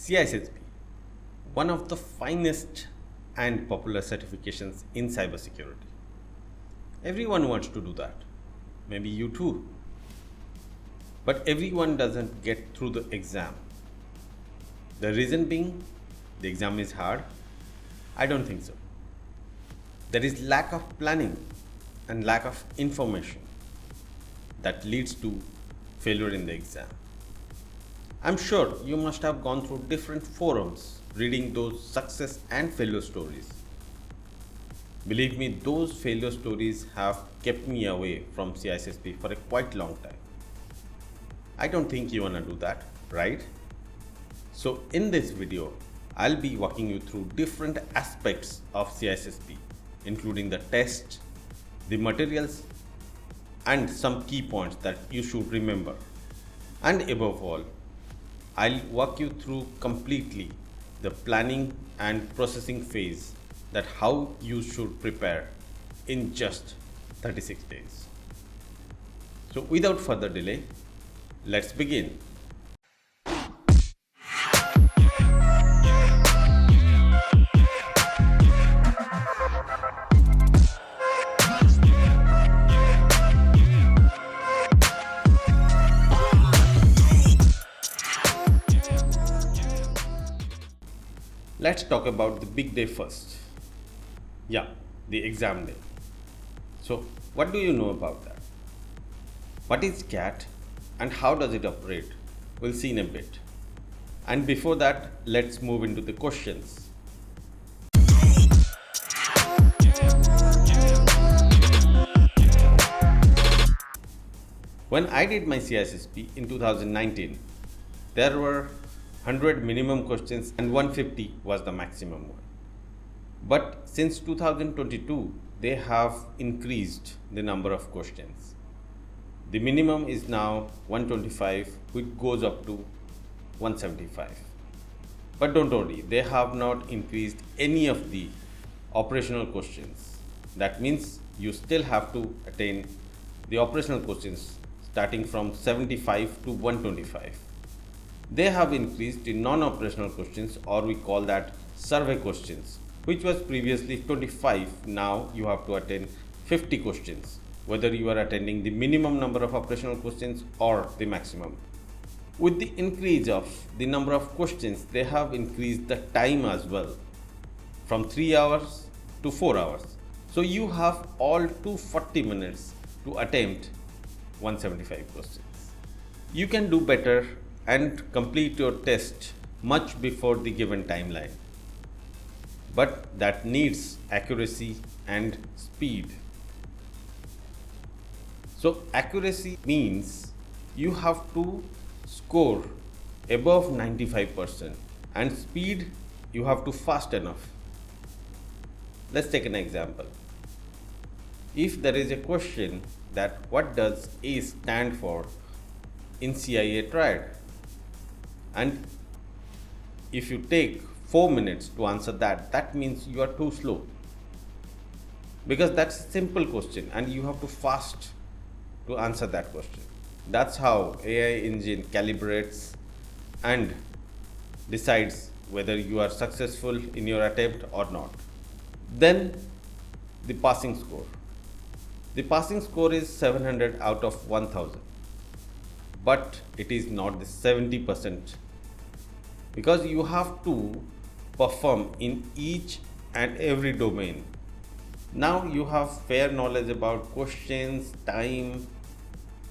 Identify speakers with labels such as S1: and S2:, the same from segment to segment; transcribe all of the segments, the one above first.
S1: CISSP, one of the finest and popular certifications in cybersecurity. Everyone wants to do that. Maybe you too. But everyone doesn't get through the exam. The reason being, the exam is hard? I don't think so. There is lack of planning and lack of information that leads to failure in the exam. I'm sure you must have gone through different forums reading those success and failure stories. Believe me, those failure stories have kept me away from CISSP for a quite long time. I don't think you wanna do that, right? So in this video, I'll be walking you through different aspects of CISSP, including the test, the materials, and some key points that you should remember. And above all, I'll walk you through completely the planning and processing phase, that how you should prepare in just 36 days. So without further delay, let's begin. Let's talk about the big day first. Yeah, the exam day. So, what do you know about that? What is CAT and how does it operate? We'll see in a bit. And before that, let's move into the questions. When I did my CISSP in 2019, there were 100 minimum questions and 150 was the maximum one. But since 2022, they have increased the number of questions. The minimum is now 125, which goes up to 175. But don't worry, they have not increased any of the operational questions. That means you still have to attain the operational questions starting from 75 to 125. They have increased the non-operational questions, or we call that survey questions, which was previously 25. Now you have to attend 50 questions, whether you are attending the minimum number of operational questions or the maximum. With the increase of the number of questions, they have increased the time as well from 3 hours to 4 hours. So you have all 240 minutes to attempt 175 questions. You can do better and complete your test much before the given timeline. But that needs accuracy and speed. So accuracy means you have to score above 95%, and speed, you have to fast enough. Let's take an example. If there is a question that what does A stand for in CIA triad, and if you take 4 minutes to answer that, that means you are too slow, because that's a simple question and you have to fast to answer that question. That's how AI engine calibrates and decides whether you are successful in your attempt or not. Then the passing score. The passing score is 700 out of 1000, but it is not the 70%, because you have to perform in each and every domain. Now you have fair knowledge about questions, time,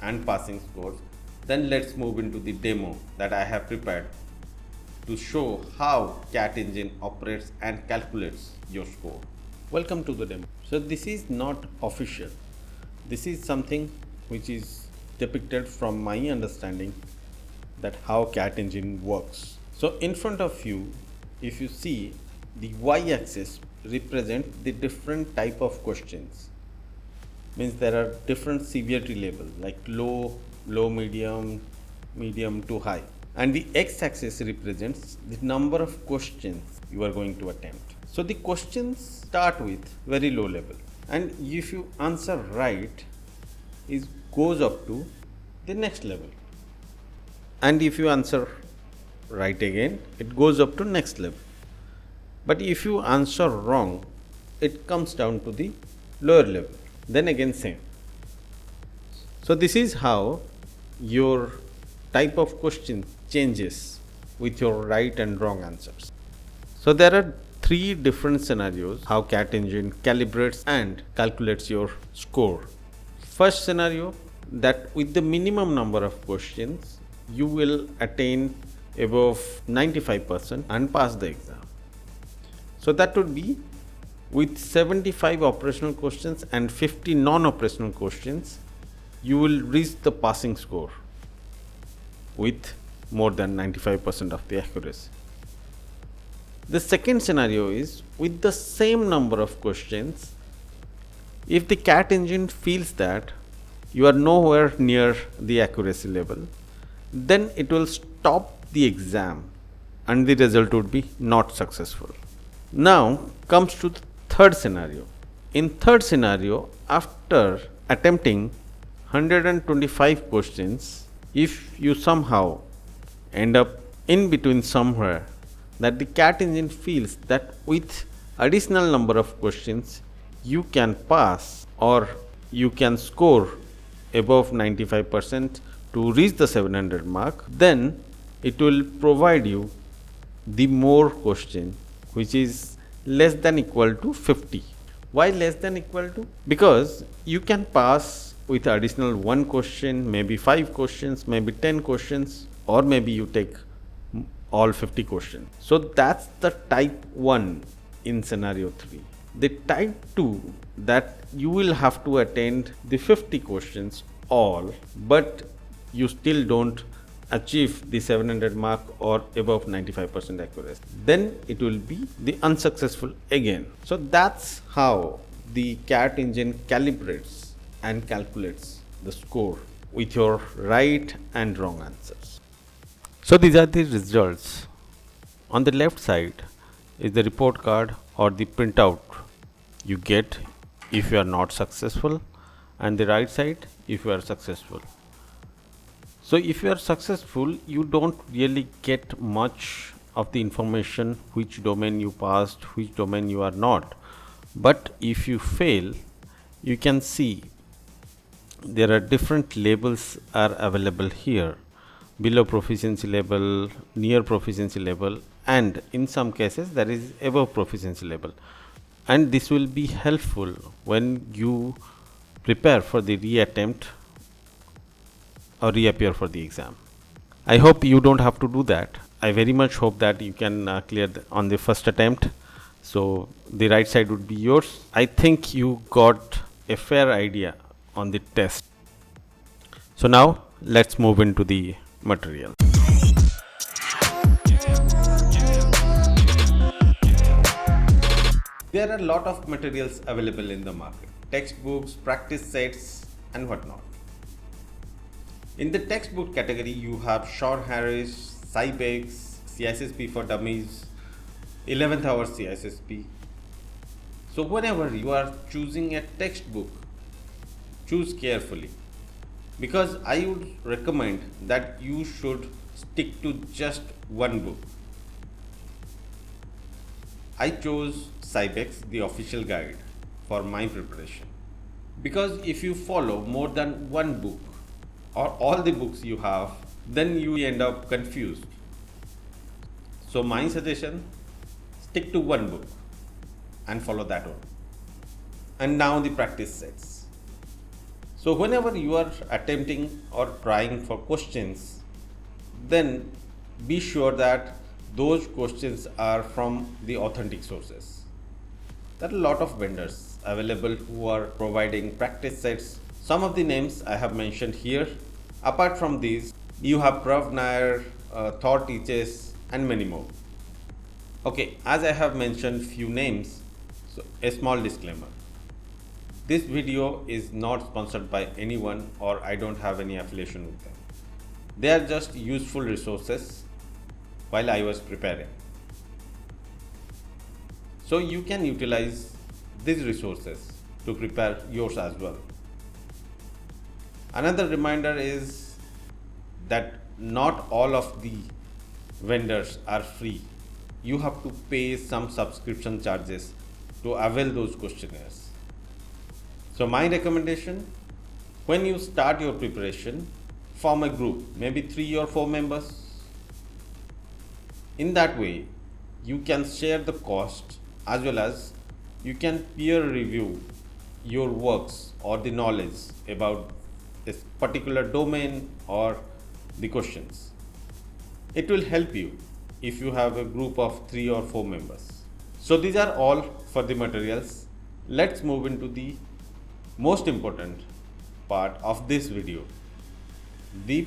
S1: and passing scores. Then let's move into the demo that I have prepared to show how CAT engine operates and calculates your score. Welcome to the demo. So this is not official. This is something which is depicted from my understanding that how CAT engine works. So in front of you, if you see, the y-axis represent the different type of questions. Means there are different severity levels like low, medium to high. And the x-axis represents the number of questions you are going to attempt. So the questions start with very low level, and if you answer right, it goes up to the next level. And if you answer right again, it goes up to next level. But if you answer wrong, it comes down to the lower level. Then again same. So this is how your type of question changes with your right and wrong answers. So there are three different scenarios how CAT engine calibrates and calculates your score. First scenario, that with the minimum number of questions you will attain above 95% and pass the exam. So that would be with 75 operational questions and 50 non-operational questions, you will reach the passing score with more than 95% of the accuracy. The second scenario is with the same number of questions, if the CAT engine feels that you are nowhere near the accuracy level, then it will stop the exam and the result would be not successful. Now comes to the third scenario. In third scenario, after attempting 125 questions, if you somehow end up in between somewhere, that the CAT engine feels that with additional number of questions you can pass or you can score above 95% to reach the 700 mark, then it will provide you the more question which is less than equal to 50. Why less than equal to? Because you can pass with additional one question, maybe 5 questions, maybe 10 questions, or maybe you take all 50 questions. So that's the type 1 in scenario 3. The type 2, that you will have to attend the 50 questions all, but you still don't achieve the 700 mark or above 95% accuracy, then it will be the unsuccessful again. So that's how the CAT engine calibrates and calculates the score with your right and wrong answers. So these are the results. On the left side is the report card or the printout you get if you are not successful, and the right side if you are successful. So if you are successful, you don't really get much of the information which domain you passed, which domain you are not. But if you fail, you can see there are different labels are available here: below proficiency level, near proficiency level, and in some cases there is above proficiency level. And this will be helpful when you prepare for the reattempt or reappear for the exam. I hope you don't have to do that. I very much hope that you can clear on the first attempt. So the right side would be yours. I think you got a fair idea on the test. So now let's move into the material. There are a lot of materials available in the market: textbooks, practice sets, and whatnot. In the textbook category, you have Shaw Harris, CIBEX, CISSP for Dummies, 11th hour CISSP. So whenever you are choosing a textbook, choose carefully, because I would recommend that you should stick to just one book. I chose CIBEX, the official guide, for my preparation, because if you follow more than one book or all the books you have, then you end up confused. So my suggestion, stick to one book and follow that one. And now the practice sets. So whenever you are attempting or trying for questions, then be sure that those questions are from the authentic sources. There are a lot of vendors available who are providing practice sets. Some of the names I have mentioned here. Apart from these, you have Prav Nair, Thor Teaches, and many more. Okay, as I have mentioned few names, so a small disclaimer. This video is not sponsored by anyone, or I don't have any affiliation with them. They are just useful resources while I was preparing. So you can utilize these resources to prepare yours as well. Another reminder is that not all of the vendors are free. You have to pay some subscription charges to avail those questionnaires. So my recommendation, when you start your preparation, form a group, maybe 3 or 4 members. In that way, you can share the cost as well as you can peer review your works or the knowledge about this particular domain or the questions. It will help you if you have a group of 3 or 4 members. So these are all for the materials. Let's move into the most important part of this video, the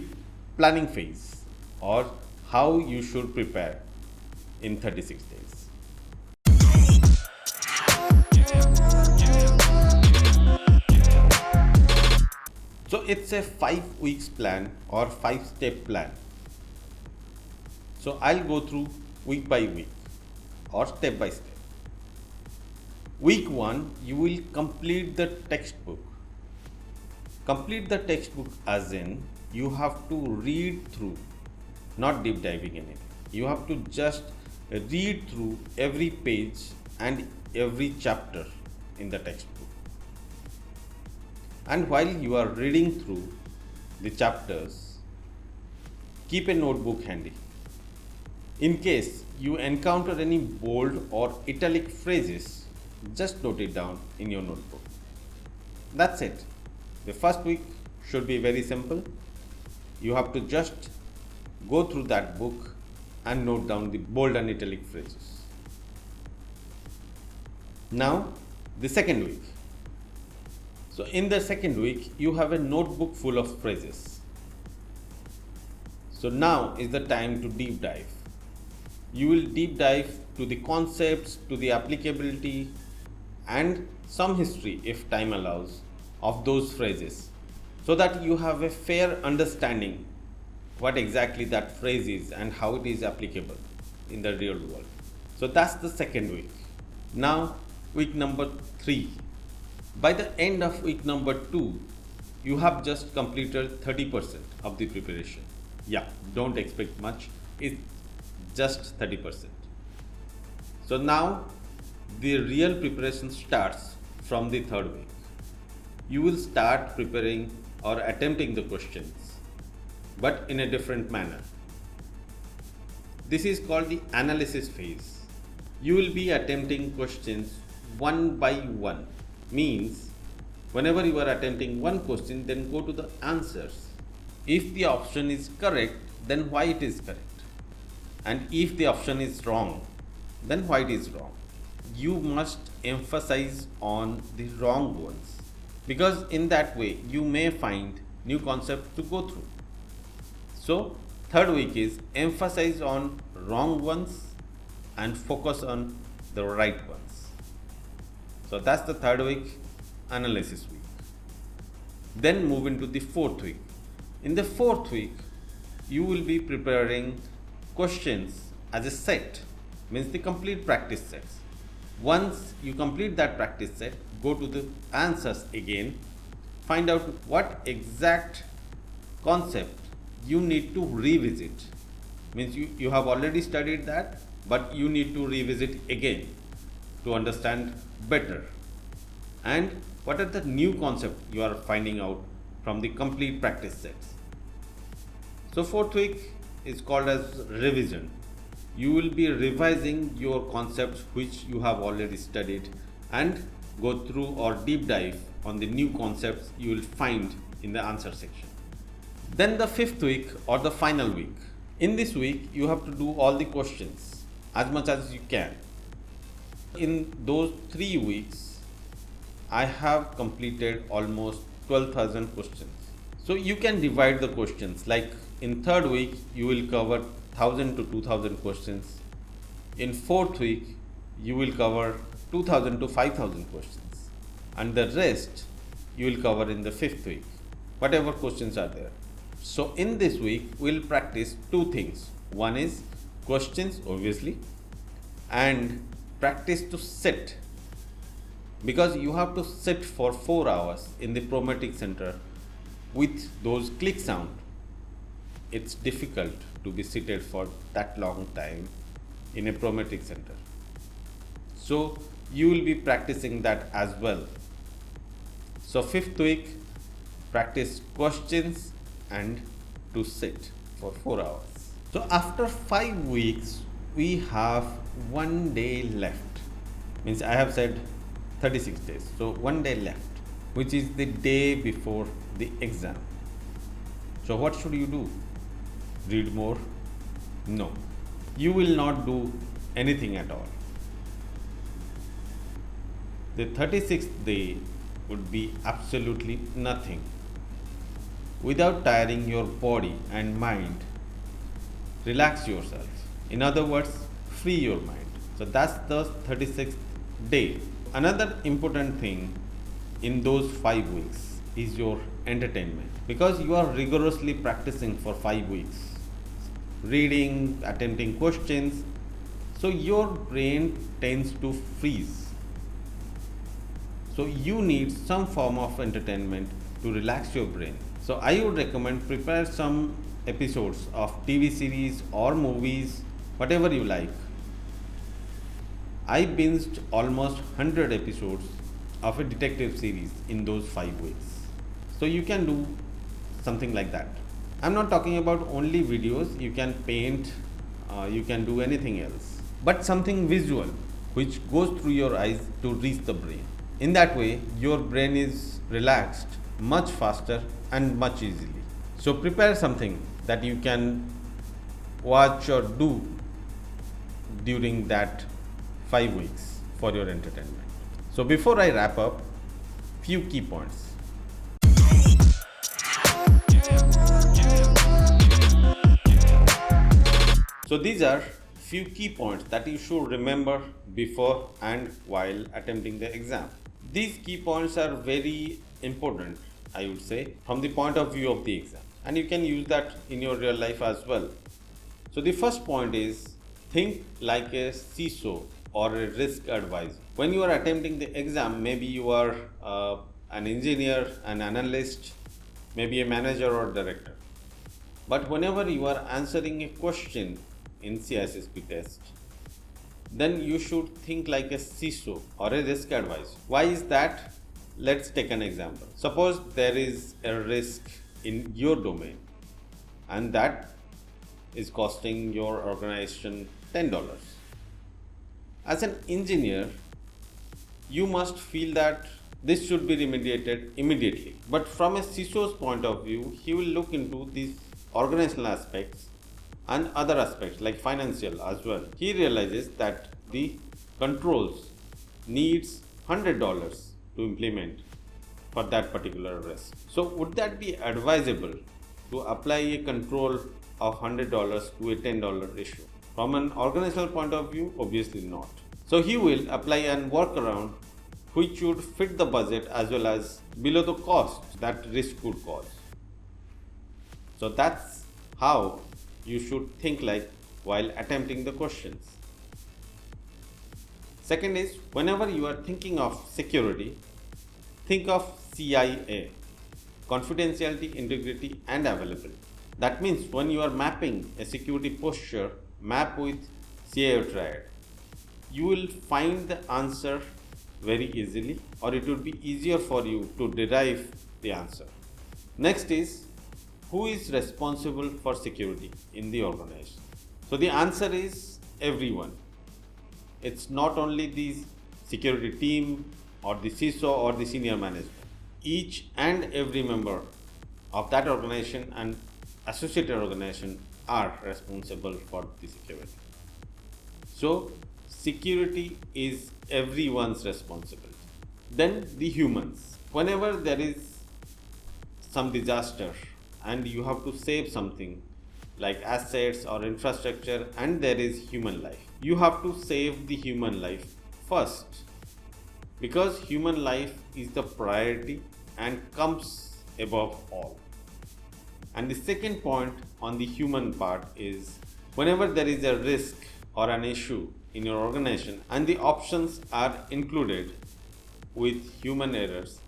S1: planning phase, or how you should prepare in 36 days. So it's a 5 weeks plan or 5-step plan. So I'll go through week by week or step by step. Week 1, you will complete the textbook. Complete the textbook as in you have to read through, not deep diving in it. You have to just read through every page and every chapter in the textbook. And while you are reading through the chapters, keep a notebook handy. In case you encounter any bold or italic phrases, just note it down in your notebook. That's it. The first week should be very simple. You have to just go through that book and note down the bold and italic phrases. Now, the second week. So in the second week, you have a notebook full of phrases. So now is the time to deep dive. You will deep dive to the concepts, to the applicability, and some history, if time allows, of those phrases, so that you have a fair understanding what exactly that phrase is and how it is applicable in the real world. So that's the second week. Now, week number 3. By the end of week number 2, you have just completed 30% of the preparation. Yeah, don't expect much. It's just 30%. So now the real preparation starts from the third week. You will start preparing or attempting the questions, but in a different manner. This is called the analysis phase. You will be attempting questions one by one. Means whenever you are attempting one question, then go to the answers. If the option is correct, then why it is correct. And if the option is wrong, then why it is wrong. You must emphasize on the wrong ones, because in that way you may find new concepts to go through. So third week is emphasize on wrong ones and focus on the right ones. So that's the third week, analysis week. Then move into the fourth week. In the fourth week, you will be preparing questions as a set, means the complete practice sets. Once you complete that practice set, go to the answers again, find out what exact concept you need to revisit. Means you have already studied that, but you need to revisit again to understand better. And what are the new concepts you are finding out from the complete practice sets. So fourth week is called as revision. You will be revising your concepts which you have already studied and go through or deep dive on the new concepts you will find in the answer section. Then the fifth week or the final week. In this week, you have to do all the questions as much as you can. In those 3 weeks, I have completed almost 12,000 questions. So you can divide the questions, like in third week, you will cover 1,000 to 2,000 questions. In fourth week, you will cover 2,000 to 5,000 questions. And the rest, you will cover in the fifth week, whatever questions are there. So in this week, we'll practice 2 things. One is questions, obviously, and practice to sit, because you have to sit for 4 hours in the Prometric Center with those click sound. It's difficult to be seated for that long time in a prometric center. So you will be practicing that as well. So 5th week, practice questions and to sit for 4 hours. So after 5 weeks, we have 1 day left. Means I have said 36 days. So 1 day left, which is the day before the exam. So what should you do? Read more? No. You will not do anything at all. The 36th day would be absolutely nothing. Without tiring your body and mind, relax yourself. In other words, free your mind. So that's the 36th day. Another important thing in those 5 weeks is your entertainment, because you are rigorously practicing for 5 weeks, reading, attempting questions, so your brain tends to freeze. So you need some form of entertainment to relax your brain. So I would recommend prepare some episodes of TV series or movies, whatever you like. I binged almost 100 episodes of a detective series in those 5 weeks. So you can do something like that. I'm not talking about only videos. You can paint, you can do anything else, but something visual which goes through your eyes to reach the brain. In that way, your brain is relaxed much faster and much easily. So prepare something that you can watch or do during that 5 weeks for your entertainment. So before I wrap up, few key points. So these are few key points that you should remember before and while attempting the exam. These key points are very important, I would say, from the point of view of the exam, and you can use that in your real life as well. So the first point is, think like a CISO or a risk advisor. When you are attempting the exam, maybe you are an engineer, an analyst, maybe a manager or director. But whenever you are answering a question in CISSP test, then you should think like a CISO or a risk advisor. Why is that? Let's take an example. Suppose there is a risk in your domain and that is costing your organization $10. As an engineer, you must feel that this should be remediated immediately. But from a CISO's point of view, he will look into these organizational aspects and other aspects like financial as well. He realizes that the controls needs $100 to implement for that particular risk. So would that be advisable to apply a control of $100 to a $10 issue? From an organizational point of view, obviously not. So he will apply an workaround which would fit the budget as well as below the cost that risk could cause. So that's how you should think like while attempting the questions. Second is, whenever you are thinking of security, think of CIA, confidentiality, integrity and availability. That means when you are mapping a security posture, map with CIO triad. You will find the answer very easily, or it would be easier for you to derive the answer. Next is, who is responsible for security in the organization? So the answer is everyone. It's not only the security team or the CISO or the senior management. Each and every member of that organization and associated organization are responsible for the security. So security is everyone's responsibility. Then the humans. Whenever there is some disaster and you have to save something like assets or infrastructure and there is human life, you have to save the human life first, because human life is the priority and comes above all. And the second point on the human part is, whenever there is a risk or an issue in your organization and the options are included with human errors,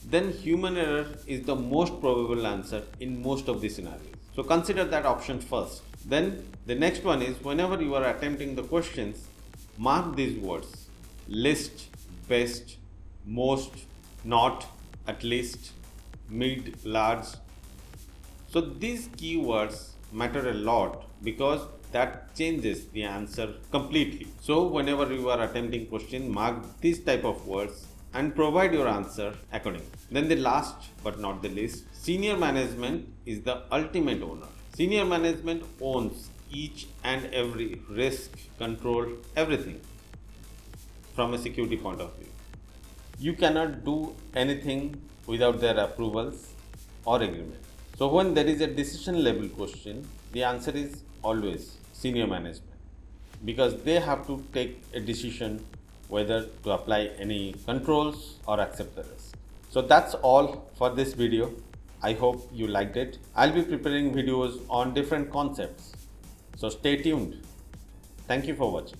S1: then human error is the most probable answer in most of the scenarios. So consider that option first. Then the next one is, whenever you are attempting the questions, mark these words: list, best, most, not, at least, mid, large. So these keywords matter a lot because that changes the answer completely. So whenever you are attempting question, mark these type of words and provide your answer accordingly. Then the last but not the least, senior management is the ultimate owner. Senior management owns each and every risk, control, everything from a security point of view. You cannot do anything without their approvals or agreement. So when there is a decision level question, the answer is always senior management, because they have to take a decision whether to apply any controls or accept the risk. So that's all for this video. I hope you liked it. I'll be preparing videos on different concepts. So stay tuned. Thank you for watching.